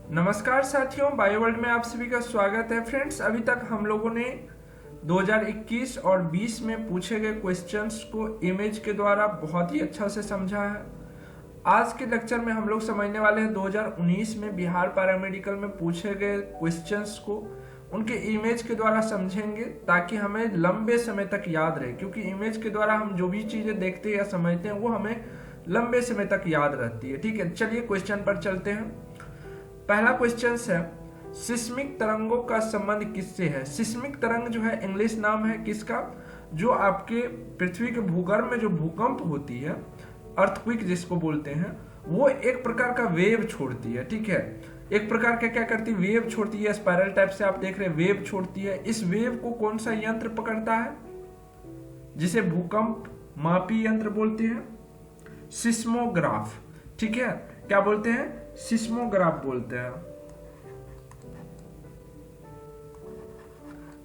नमस्कार साथियों, bio world में आप सभी का स्वागत है। फ्रेंड्स, अभी तक हम लोगों ने 2021 और 20 में पूछे गए क्वेश्चंस को इमेज के द्वारा बहुत ही अच्छा से समझा है। आज के लेक्चर में हम लोग समझने वाले हैं 2019 में बिहार पैरामेडिकल में पूछे गए क्वेश्चंस को उनके इमेज के द्वारा समझेंगे, ताकि हमें लंबे समय तक याद रहे। क्योंकि इमेज के द्वारा हम जो भी चीजें देखते हैं या समझते हैं वो हमें लंबे समय तक याद रहती है। ठीक है, चलिए क्वेश्चन पर चलते हैं। पहला क्वेश्चन है, सिस्मिक तरंगों का संबंध किससे है? सिस्मिक तरंग जो है इंग्लिश नाम है किसका? जो आपके पृथ्वी के भूगर्भ में जो भूकंप होती है, अर्थक्वेक जिसको बोलते हैं, वो एक प्रकार का वेव छोड़ती है। ठीक है, एक प्रकार का क्या करती है? वेव छोड़ती है। स्पाइरल टाइप से आप देख रहे हैं, वेव छोड़ती है। इस वेव को कौन सा यंत्र पकड़ता है? जिसे भूकंप मापी यंत्र बोलते हैं, सिस्मोग्राफ। ठीक है, क्या बोलते हैं? सिस्मोग्राफ बोलते हैं।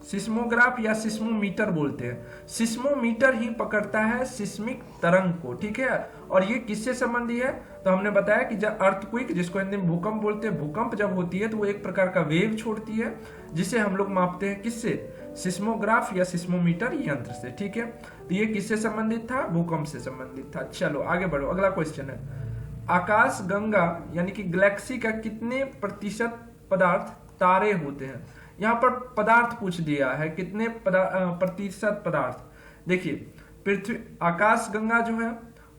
सिस्मोग्राफ या सिस्मोमीटर बोलते हैं। सिस्मोमीटर ही पकड़ता है सिस्मिक तरंग को। ठीक है, और ये किससे संबंधी है? तो हमने बताया कि जब अर्थक्वेक, जिसको हिंदी में भूकंप बोलते हैं, भूकंप जब होती है तो वो एक प्रकार का वेव छोड़ती है, जिसे हम लोग मापते हैं किससे? सिस्मोग्राफ या सिस्मोमीटर यंत्र से। ठीक है, तो ये किससे संबंधित था? भूकंप से संबंधित था। चलो आगे बढ़ो, अगला क्वेश्चन है, आकाश गंगा यानी कि गैलेक्सी का कितने प्रतिशत पदार्थ तारे होते हैं? यहां पर पदार्थ पूछ दिया है, कितने प्रतिशत पदार्थ। देखिए, पृथ्वी आकाश गंगा जो है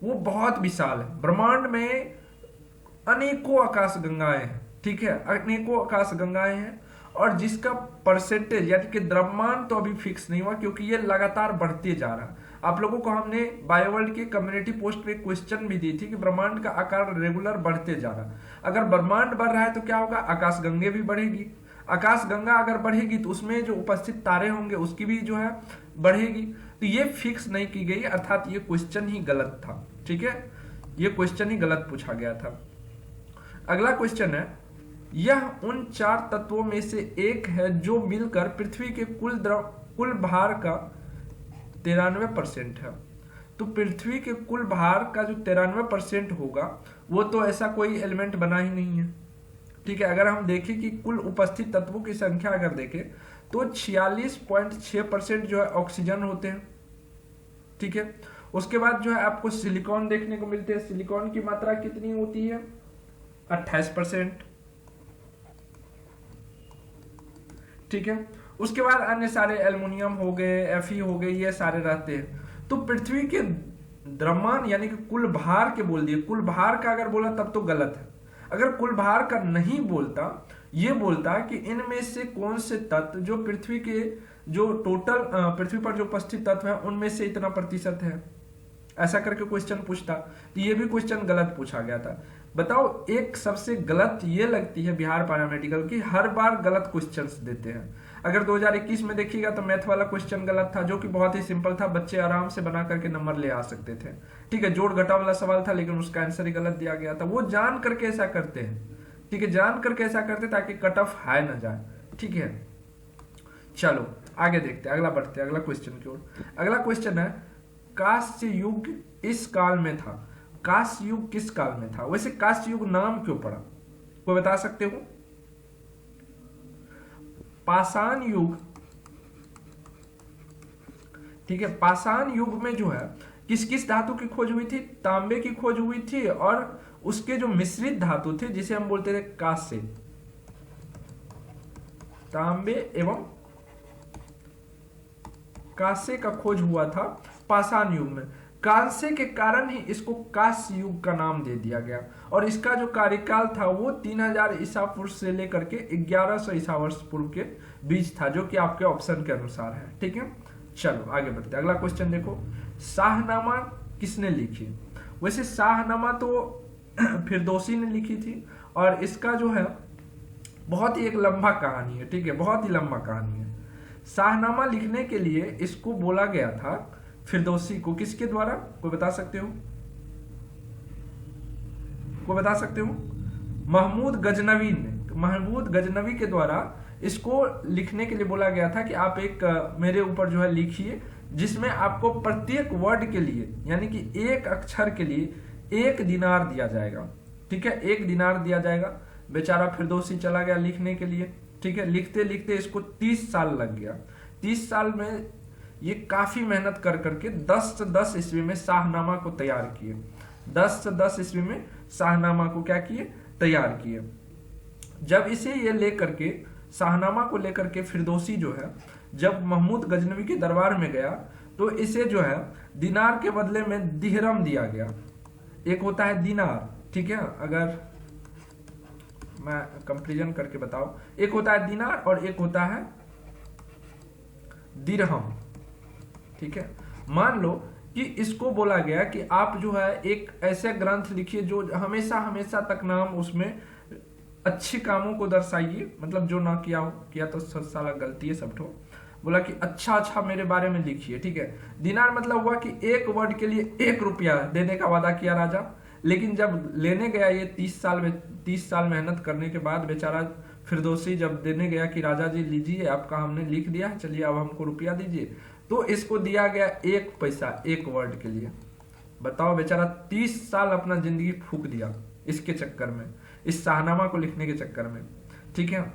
वो बहुत विशाल है। ब्रह्मांड में अनेकों आकाश गंगाएं हैं। ठीक है, अनेकों आकाश गंगाएं हैं, और जिसका परसेंटेज यानी कि द्रव्यमान तो अभी फिक्स नहीं हुआ, क्योंकि ये लगातार बढ़ते जा रहा है। आप लोगों को हमने बायोवर्ल्ड की कम्युनिटी पोस्ट पे क्वेश्चन भी दी थी कि ब्रह्मांड का आकार रेगुलर बढ़ते जा रहा है। अगर ब्रह्मांड बढ़ रहा है तो क्या होगा? आकाश गंगे भी बढ़ेगी। आकाश गंगा अगर बढ़ेगी तो उसमें जो उपस्थित तारे होंगे उसकी भी जो है बढ़ेगी। तो ये फिक्स नहीं की गई, अर्थात ये क्वेश्चन ही गलत था। ठीक है, ये क्वेश्चन ही गलत पूछा गया था। अगला क्वेश्चन है, यह उन 4 तत्वों में से एक है जो मिलकर पृथ्वी के कुल भार का 93% है। तो पृथ्वी के कुल भार का जो 93% होगा वो तो ऐसा कोई एलिमेंट बना ही नहीं है। ठीक है, अगर हम देखें कि कुल उपस्थित तत्वों की संख्या अगर देखें तो 46.6% जो है ऑक्सीजन होते हैं। ठीक है, उसके बाद जो है आपको सिलिकॉन देखने को मिलते हैं। सिलिकॉन की मात्रा कितनी होती है? 28%। ठीक है, उसके बाद अन्य सारे एल्युमिनियम हो गए, Fe हो गए, ये सारे रहते हैं। तो पृथ्वी के द्रव्यमान यानी कि कुल भार के बोल दिए, कुल भार का अगर बोला तब तो गलत है। अगर कुल भार का नहीं बोलता, ये बोलता कि इनमें से कौन से तत्व जो पृथ्वी के जो टोटल पृथ्वी पर जो उपस्थित तत्व है उनमें से इतना प्रतिशत है, ऐसा करके क्वेश्चन पूछता, तो ये भी क्वेश्चन गलत पूछा गया था। बताओ, एक सबसे गलत ये लगती है बिहार पैरामेडिकल की, हर बार गलत क्वेश्चंस देते हैं। अगर 2021 में देखिएगा तो मैथ वाला क्वेश्चन गलत था, जो कि बहुत ही सिंपल था, बच्चे आराम से बना करके नंबर ले आ सकते थे। ठीक है, जोड़ घटा वाला सवाल था, लेकिन उसका आंसर ही गलत दिया गया था। वो जान करके ऐसा करते हैं। ठीक है, जान करके ऐसा करते ताकि कट ऑफ हाई ना जाए। ठीक है, चलो आगे देखते हैं, अगला बढ़ते हैं अगला क्वेश्चन की ओर। अगला क्वेश्चन है, कांस्य युग इस काल में था। कांस्य युग किस काल में था? वैसे कांस्य युग नाम क्यों पड़ा, कोई बता सकते हो? पाषाण युग। ठीक है, पाषाण युग में जो है किस किस धातु की खोज हुई थी? तांबे की खोज हुई थी, और उसके जो मिश्रित धातु थे जिसे हम बोलते थे कांस्य, तांबे एवं कांस्य का खोज हुआ था पाषाण युग में। कांस्य के कारण ही इसको कांस्य युग का नाम दे दिया गया, और इसका जो कार्यकाल था वो 3000 ईसा पूर्व से लेकर के 1100 ईसा वर्ष पूर्व के बीच था, जो कि आपके ऑप्शन के अनुसार है। ठीक है, चलो आगे बढ़ते हैं। अगला क्वेश्चन देखो, शाहनामा किसने लिखी? वैसे शाहनामा तो फिरदौसी ने लिखी थी, और इसका जो है बहुत ही एक लंबा कहानी है। ठीक है, बहुत ही लंबा कहानी है। शाहनामा लिखने के लिए इसको बोला गया था फिरदौसी को, किसके द्वारा? कोई बता सकते हो? कोई बता सकते हो? महमूद गजनवी ने, महमूद गजनवी के द्वारा इसको लिखने के लिए बोला गया था कि आप एक मेरे ऊपर जो है लिखिए, जिसमें आपको प्रत्येक वर्ड के लिए यानी कि एक अक्षर के लिए 1 दिनार दिया जाएगा। ठीक है, 1 दिनार दिया जाएगा। बेचारा फिरदौसी चला गया लिखने के लिए, ठीक है। लिखते लिखते इसको 30 साल लग गया। 30 साल में ये काफी मेहनत कर करके 10 से 10 ईस्वी में शाहनामा को तैयार किए। 10 से 10 ईस्वी में शाहनामा को क्या किए, तैयार किए। जब इसे ये लेकर के शाहनामा को लेकर के फिरदौसी जो है जब महमूद गजनवी के दरबार में गया तो इसे जो है दिनार के बदले में दिहरम दिया गया। एक होता है दिनार, ठीक है, अगर मैं कंपेरिजन करके बताओ, एक होता है दिनार और एक होता है दिरहम, ठीक है। मान लो कि इसको बोला गया कि आप जो है एक ऐसे ग्रंथ लिखिए जो हमेशा हमेशा तक नाम उसमें अच्छे कामों को दर्शाइए, मतलब जो ना किया हो, किया तो साला गलती है सब ठो। बोला कि अच्छा अच्छा मेरे बारे में लिखिए, ठीक है। दिनार मतलब हुआ कि एक वर्ड के लिए 1 रुपया देने का वादा किया राजा, लेकिन जब लेने गया ये 30 साल मेहनत करने के बाद बेचारा फिरदौसी जब देने गया कि राजा जी लीजिए आपका हमने लिख दिया है, चलिए अब हमको रुपया दीजिए, तो इसको दिया गया 1 पैसा 1 वर्ड के लिए। बताओ बेचारा 30 साल अपना जिंदगी फूक दिया इसके चक्कर में, इस शाहनामा को लिखने के चक्कर में, ठीक है।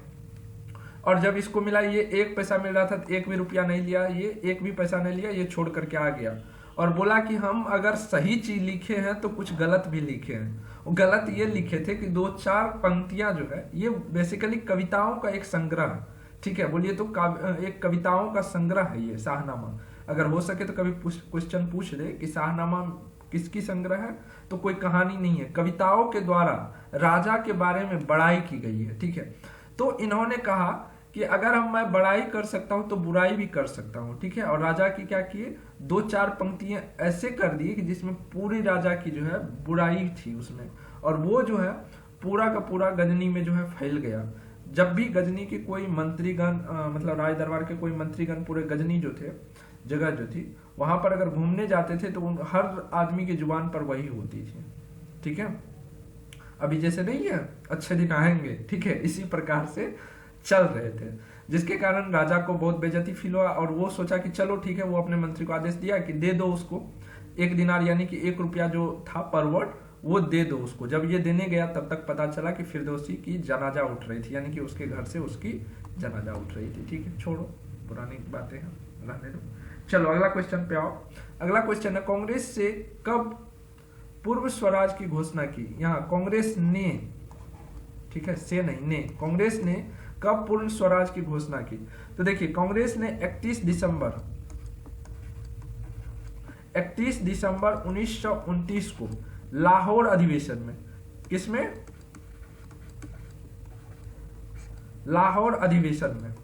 और जब इसको मिला ये 1 पैसा मिल रहा था, 1 भी रुपया नहीं लिया, ये 1 भी पैसा नहीं लिया, ये छोड़ करके आ गया और बोला कि हम अगर सही चीज लिखे हैं तो कुछ गलत भी लिखे हैं। गलत ये लिखे थे कि 2-4 पंक्तियां जो है ये बेसिकली कविताओं का एक संग्रह है, ठीक है। बोलिए तो एक कविताओं का संग्रह है ये शाहनामा। अगर हो सके तो कभी क्वेश्चन पूछ दे कि शाहनामा किसकी संग्रह है, तो कोई कहानी नहीं है, कविताओं के द्वारा राजा के बारे में बड़ाई की गई है, ठीक है। तो इन्होंने कहा कि अगर मैं बड़ाई कर सकता हूं तो बुराई भी कर सकता हूं, ठीक है। और राजा की क्या किए, 2-4 पंक्तियां ऐसे कर दी कि जिसमें पूरी राजा की जो है बुराई थी उसमें, और वो जो है पूरा का पूरा गजनी में जो है फैल गया। जब भी गजनी के कोई मंत्रीगण मतलब राज दरबार के कोई मंत्रीगण पूरे गजनी जो थे जगह जो थी वहां पर अगर घूमने जाते थे तो हर आदमी की जुबान पर वही होती थी, ठीक है। अभी जैसे नहीं है अच्छे दिन आएंगे, ठीक है, इसी प्रकार से चल रहे थे, जिसके कारण राजा को बहुत बेइज्जती फील हुआ और वो सोचा कि चलो ठीक है, वो अपने मंत्री को आदेश दिया कि दे दो उसको 1 दिनार यानी कि 1 रुपया जो था पर वर्ड वो दे दो उसको। जब ये देने गया तब तक पता चला कि फिरदौसी की जनाजा उठ रही थी, यानी कि उसके घर से उसकी जनाजा उठ रही थी, ठीक है। छोड़ो पुरानी बातें हैं, रहने दो। चलो अगला क्वेश्चन पे आओ। अगला क्वेश्चन है कांग्रेस से कब पूर्व स्वराज की घोषणा की। यहाँ कांग्रेस ने, ठीक है, से नहीं ने, कांग्रेस ने कब पूर्ण स्वराज की घोषणा की। तो देखिए कांग्रेस ने 31 दिसंबर 1929 को लाहौर अधिवेशन में, किसमें, लाहौर अधिवेशन में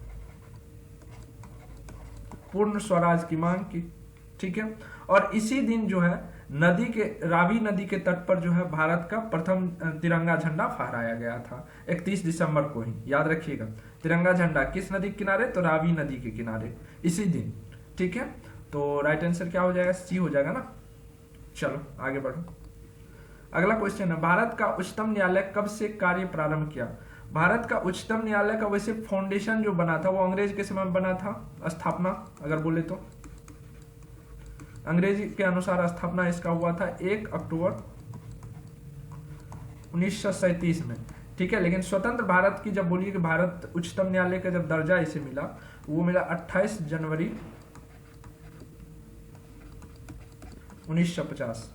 पूर्ण स्वराज की मांग की, ठीक है। और इसी दिन जो है रावी नदी के तट पर जो है भारत का प्रथम तिरंगा झंडा फहराया गया था 31 दिसंबर को ही, याद रखिएगा। तिरंगा झंडा किस नदी के किनारे, तो रावी नदी के किनारे इसी दिन, ठीक है। तो राइट आंसर क्या हो जाएगा, सी हो जाएगा ना। चलो आगे बढ़ो। अगला क्वेश्चन है भारत का उच्चतम न्यायालय कब से कार्य प्रारंभ किया। भारत का उच्चतम न्यायालय का वैसे फाउंडेशन जो बना था वो अंग्रेज के समय में बना था, स्थापना अगर बोले तो अंग्रेजी के अनुसार स्थापना इसका हुआ था 1 अक्टूबर 1937 में, ठीक है। लेकिन स्वतंत्र भारत की जब बोलिए कि भारत उच्चतम न्यायालय का जब दर्जा इसे मिला वो मिला 28 जनवरी 1950।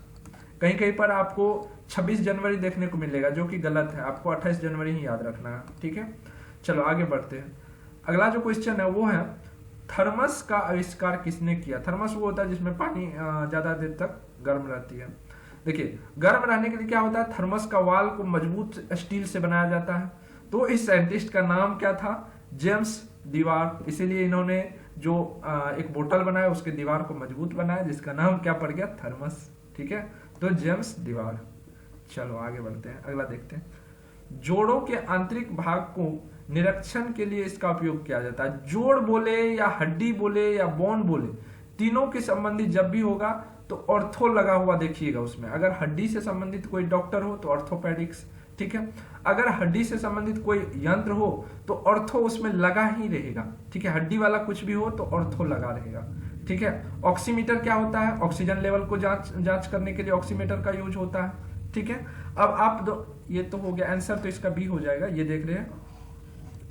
कहीं कहीं पर आपको 26 जनवरी देखने को मिलेगा जो कि गलत है, आपको 28 जनवरी ही याद रखना है, ठीक है। चलो आगे बढ़ते हैं। अगला जो क्वेश्चन है वो है थर्मस का आविष्कार किसने किया। थर्मस वो होता है जिसमें पानी ज्यादा देर तक गर्म रहती है। देखिए गर्म रहने के लिए क्या होता है, थर्मस का वाल को मजबूत स्टील से बनाया जाता है। तो इस साइंटिस्ट का नाम क्या था, जेम्स दीवार। इसीलिए इन्होंने जो एक बोतल बनाया उसके दीवार को मजबूत बनाया जिसका नाम क्या पड़ गया, थर्मस, ठीक है। तो जेम्स दीवार। चलो आगे बढ़ते हैं, अगला देखते हैं। जोड़ों के आंतरिक भाग को निरीक्षण के लिए इसका उपयोग किया जाता है। जोड़ बोले या हड्डी बोले या बोन बोले, तीनों के संबंधित जब भी होगा तो ऑर्थो लगा हुआ देखिएगा उसमें। अगर हड्डी से संबंधित कोई डॉक्टर हो तो ऑर्थोपेडिक्स, ठीक है। अगर हड्डी से संबंधित कोई यंत्र हो तो ऑर्थो उसमें लगा ही रहेगा, ठीक है। हड्डी वाला कुछ भी हो तो ऑर्थो लगा रहेगा, ठीक है। ऑक्सीमीटर क्या होता है, ऑक्सीजन लेवल को जांच करने के लिए ऑक्सीमीटर का यूज होता है, ठीक है। अब आप दो, ये तो हो गया आंसर, तो इसका बी हो जाएगा। ये देख रहे हैं,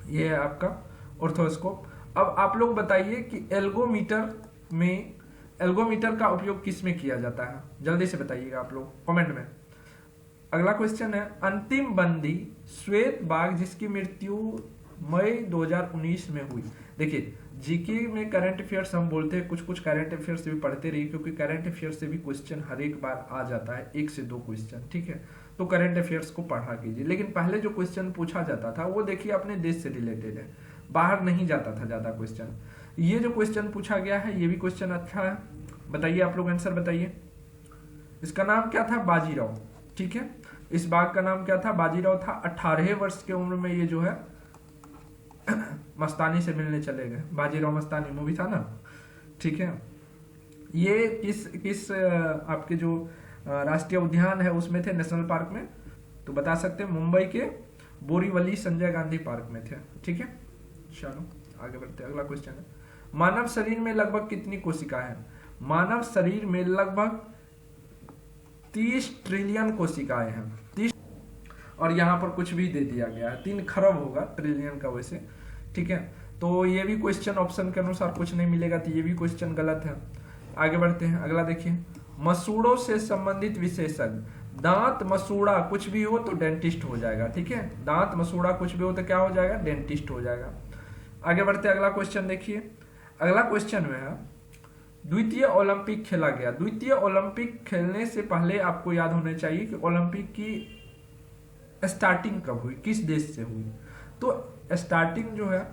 ये है आपका ऑर्थोस्कोप। अब आप लोग बताइए कि एल्गोमीटर का उपयोग किस में किया जाता है, जल्दी से बताइएगा आप लोग कमेंट में। अगला क्वेश्चन है, अंतिम बंदी श्वेत बाघ जिसकी मृत्यु मई 2019 में हुई। देखिए जीके में करंट अफेयर्स हम बोलते हैं, कुछ कुछ करंट अफेयर्स भी पढ़ते रहिए, क्योंकि करंट अफेयर्स से भी क्वेश्चन हर एक बार आ जाता है, 1 से 2 क्वेश्चन, ठीक है। तो करंट अफेयर्स को पढ़ा कीजिए। लेकिन पहले जो क्वेश्चन पूछा जाता था वो देखिए अपने देश से रिलेटेड है, बाहर नहीं जाता था ज्यादा क्वेश्चन। ये जो क्वेश्चन पूछा गया है ये भी क्वेश्चन अच्छा है। बताइए आप लोग आंसर बताइए। इसका नाम क्या था? बाजीराव, ठीक है। इस बाघ का नाम क्या था? बाजीराव था। 18 वर्ष की उम्र में ये जो है मस्तानी से मिलने चले गए। बाजीराव मस्तानी मूवी था ना, ठीक है। ये किस आपके जो राष्ट्रीय उद्यान है उसमें थे, नेशनल पार्क में? तो बता सकते हैं मुंबई के बोरीवली संजय गांधी पार्क में थे, ठीक है। चलो आगे बढ़ते हैं। अगला क्वेश्चन है, मानव शरीर में लगभग कितनी कोशिकाएं हैं? मानव शरीर में लगभग 30 ट्रिलियन कोशिकाएं हैं। 30, और यहाँ पर कुछ भी दे दिया गया है, 3 खरब होगा ट्रिलियन का वैसे, ठीक है। तो ये भी क्वेश्चन ऑप्शन के अनुसार कुछ नहीं मिलेगा, तो ये भी क्वेश्चन गलत है। आगे बढ़ते हैं। अगला देखिए, मसूड़ों से संबंधित विशेषज्ञ। दांत मसूड़ा कुछ भी हो तो डेंटिस्ट हो जाएगा, ठीक है। दांत मसूड़ा कुछ भी हो तो क्या हो जाएगा? डेंटिस्ट हो जाएगा। आगे बढ़ते हैं। अगला क्वेश्चन देखिए। अगला क्वेश्चन में है, द्वितीय ओलंपिक खेला गया। द्वितीय ओलंपिक खेलने से पहले आपको याद होना चाहिए कि ओलंपिक की स्टार्टिंग कब हुई, किस देश से हुई? तो स्टार्टिंग जो है,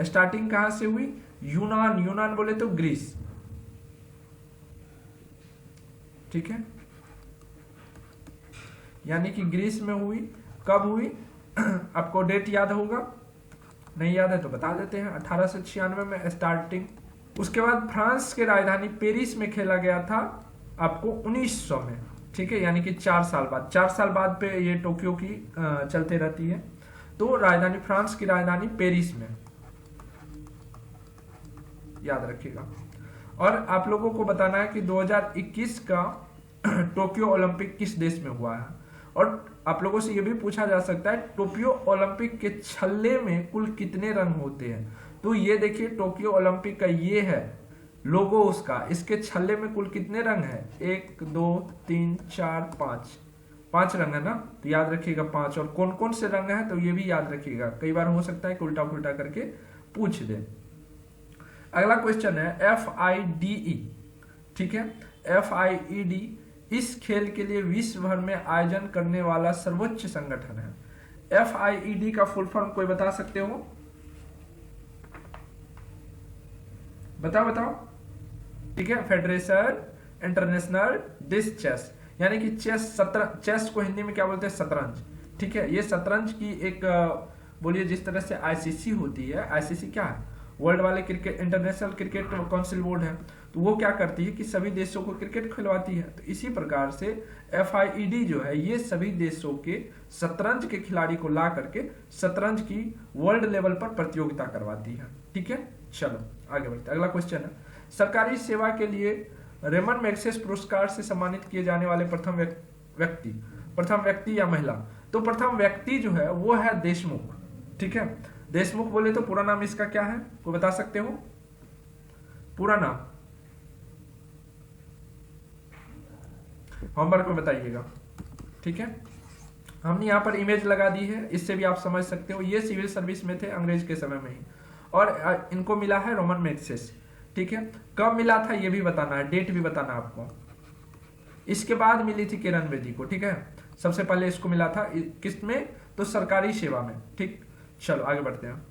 स्टार्टिंग कहां से हुई? यूनान बोले तो ग्रीस, ठीक है। यानी कि ग्रीस में हुई। कब हुई? आपको डेट याद होगा? नहीं याद है तो बता देते हैं। 1896 में स्टार्टिंग। उसके बाद फ्रांस के राजधानी पेरिस में खेला गया था आपको 1900 में, ठीक है। यानी कि 4 साल बाद, 4 साल बाद पे ये टोक्यो की चलते रहती है। तो राजधानी, फ्रांस की राजधानी पेरिस में, याद रखिएगा। और आप लोगों को बताना है कि 2021 का टोक्यो ओलंपिक किस देश में हुआ है। और आप लोगों से यह भी पूछा जा सकता है, टोक्यो ओलंपिक के छल्ले में कुल कितने रंग होते हैं? तो ये देखिए, टोक्यो ओलंपिक का ये है लोगो उसका, इसके छल्ले में कुल कितने रंग है? 1 2 3 4 5 रंग है ना, तो याद रखिएगा 5। और कौन कौन से रंग है तो ये भी याद रखिएगा, कई बार हो सकता है कि उल्टा पुल्टा करके पूछ दे। अगला क्वेश्चन है FIDE, ठीक है। FIED इस खेल के लिए विश्व भर में आयोजन करने वाला सर्वोच्च संगठन है। FIED का फुल फॉर्म कोई बता सकते हो? बताओ। ठीक है, फेडरेशन इंटरनेशनल डिस्क चेस, यानी कि चेस को हिंदी में क्या बोलते हैं? शतरंज, ठीक है। ये शतरंज की एक बोलिए, जिस तरह से ICC होती है, ICC क्या है? वर्ल्ड वाले cricket, international cricket council board है, तो वो क्या करती है कि सभी देशों को क्रिकेट खिलवाती है। तो इसी प्रकार से FIED जो है ये सभी देशों के शतरंज के खिलाड़ी को ला करके शतरंज की वर्ल्ड लेवल पर प्रतियोगिता करवाती है, ठीक है। चलो आगे बढ़ते हैं। अगला क्वेश्चन है, सरकारी सेवा के लिए रेमन मैग्सेसे पुरस्कार से सम्मानित किए जाने वाले प्रथम व्यक्ति या महिला? तो प्रथम व्यक्ति जो है वो है देशमुख, ठीक है। देशमुख बोले तो पूरा नाम इसका क्या है, कोई बता सकते हो पूरा नाम? होमवर्क में बताइएगा, ठीक है। हमने यहाँ पर इमेज लगा दी है, इससे भी आप समझ सकते हो। ये सिविल सर्विस में थे अंग्रेज के समय में ही, और इनको मिला है रोमन मैग्सेसे, ठीक है। कब मिला था ये भी बताना है, डेट भी बताना आपको। इसके बाद मिली थी किरण बेदी को, ठीक है। सबसे पहले इसको मिला था किस में? तो सरकारी सेवा में, ठीक। चलो आगे बढ़ते हैं।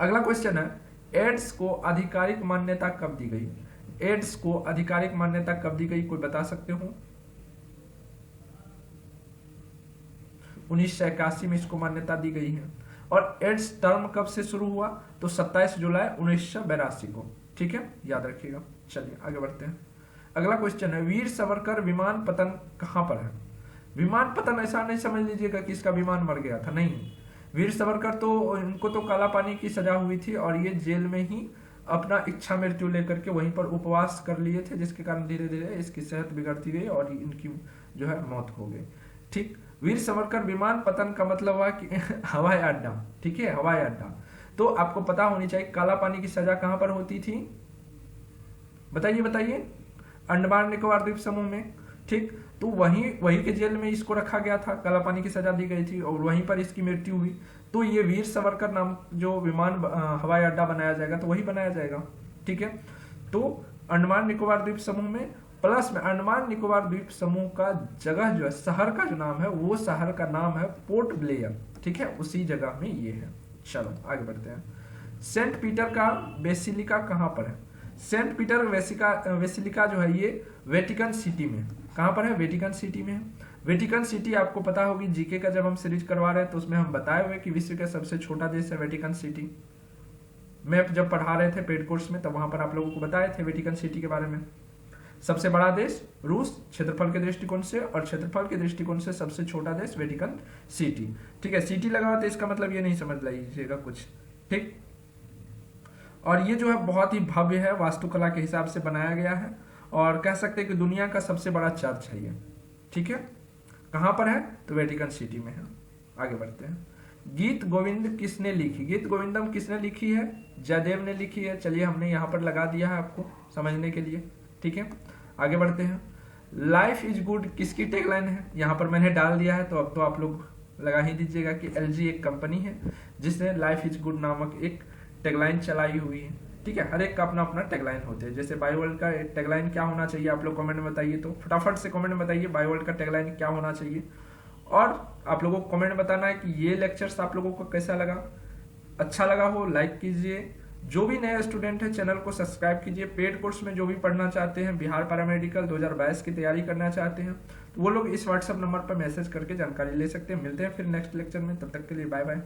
अगला क्वेश्चन है, एड्स को आधिकारिक मान्यता कब दी गई? एड्स को आधिकारिक मान्यता कब दी गई, कोई बता सकते हो? 1981 में इसको मान्यता दी गई है। और एड्स टर्म कब से शुरू हुआ? तो 27 जुलाई 1982 को, ठीक है, याद रखिएगा। चलिए आगे बढ़ते हैं। अगला क्वेश्चन है, वीर सावरकर विमान पतन कहां पर है? विमान पतन ऐसा नहीं समझ लीजिएगा कि इसका विमान मर गया था, नहीं। वीर सावरकर तो इनको तो काला पानी की सजा हुई थी और ये जेल में ही अपना इच्छा मृत्यु लेकर के वहीं पर उपवास कर लिए थे, जिसके कारण धीरे धीरे इसकी सेहत बिगड़ती गई और इनकी जो है मौत हो गई। ठीक, वीर सावरकर विमान पतन का मतलब हुआ कि हवाई अड्डा, ठीक है, हवाई अड्डा। तो आपको पता होनी चाहिए काला पानी की सजा कहां पर होती थी, बताइए बताइए, अंडमान निकोबार द्वीप समूह में। ठीक, तो वहीं के जेल में इसको रखा गया था, काला पानी की सजा दी गई थी और वहीं पर इसकी मृत्यु हुई। तो ये वीर सावरकर नाम जो विमान हवाई अड्डा बनाया जाएगा तो वही बनाया जाएगा। ठीक है, तो अंडमान निकोबार द्वीप समूह में, प्लस में अंडमान निकोबार द्वीप समूह का जगह जो है, शहर का जो नाम है, वो शहर का नाम है पोर्ट ब्लेयर। ठीक है, उसी जगह में ये है। चलो आगे बढ़ते हैं। सेंट पीटर का बेसिलिका कहां पर है? सेंट पीटर बेसिलिका जो है ये वेटिकन सिटी में, कहां पर है? वेटिकन सिटी में है। वेटिकन सिटी आपको पता होगी, जीके का जब हम सीरीज करवा रहे हैं तो उसमें हम बताए हुए कि विश्व का सबसे छोटा देश है वेटिकन सिटी। मैप जब पढ़ा रहे थे पेड कोर्स में, तब वहां पर आप लोगों को बताए थे वेटिकन सिटी के बारे में। सबसे बड़ा देश रूस क्षेत्रफल के दृष्टिकोण से, और क्षेत्रफल के दृष्टिकोण से सबसे छोटा देश वेटिकन सिटी। ठीक है, सिटी लगा हुआ तो इसका मतलब ये नहीं समझ लीजिएगा कुछ। ठीक, और ये जो है बहुत ही भव्य है, वास्तुकला के हिसाब से बनाया गया है और कह सकते हैं कि दुनिया का सबसे बड़ा चर्च है ये। ठीक है, कहां पर है? तो वेटिकन सिटी में है। आगे बढ़ते हैं। गीत गोविंद किसने लिखी? गीत गोविंदम किसने लिखी है? जयदेव ने लिखी है। चलिए हमने यहाँ पर लगा दिया है आपको समझने के लिए। ठीक है, आगे बढ़ते हैं। लाइफ इज गुड किसकी टैगलाइन है? यहाँ पर मैंने डाल दिया है, तो अब तो आप लोग लगा ही दीजिएगा कि LG एक कंपनी है जिसने लाइफ इज गुड नामक एक टैगलाइन चलाई हुई है। ठीक है, हर एक का अपना अपना टैगलाइन होते हैं। जैसे बायोवर्ल्ड का टैगलाइन क्या होना चाहिए, आप लोग कमेंट में बताइए। तो फटाफट से कमेंट में बताइए बायोवर्ल्ड का टैगलाइन क्या होना चाहिए। और आप लोगों को कमेंट में बताना है कि ये लेक्चर्स आप लोगों को कैसा लगा। अच्छा लगा हो लाइक कीजिए। जो भी नए स्टूडेंट है चैनल को सब्सक्राइब कीजिए। पेड कोर्स में जो भी पढ़ना चाहते हैं, बिहार पैरामेडिकल 2022 की तैयारी करना चाहते हैं, तो वो लोग इस व्हाट्सएप नंबर पर मैसेज करके जानकारी ले सकते हैं। मिलते हैं फिर नेक्स्ट लेक्चर में, तब तक के लिए बाय बाय।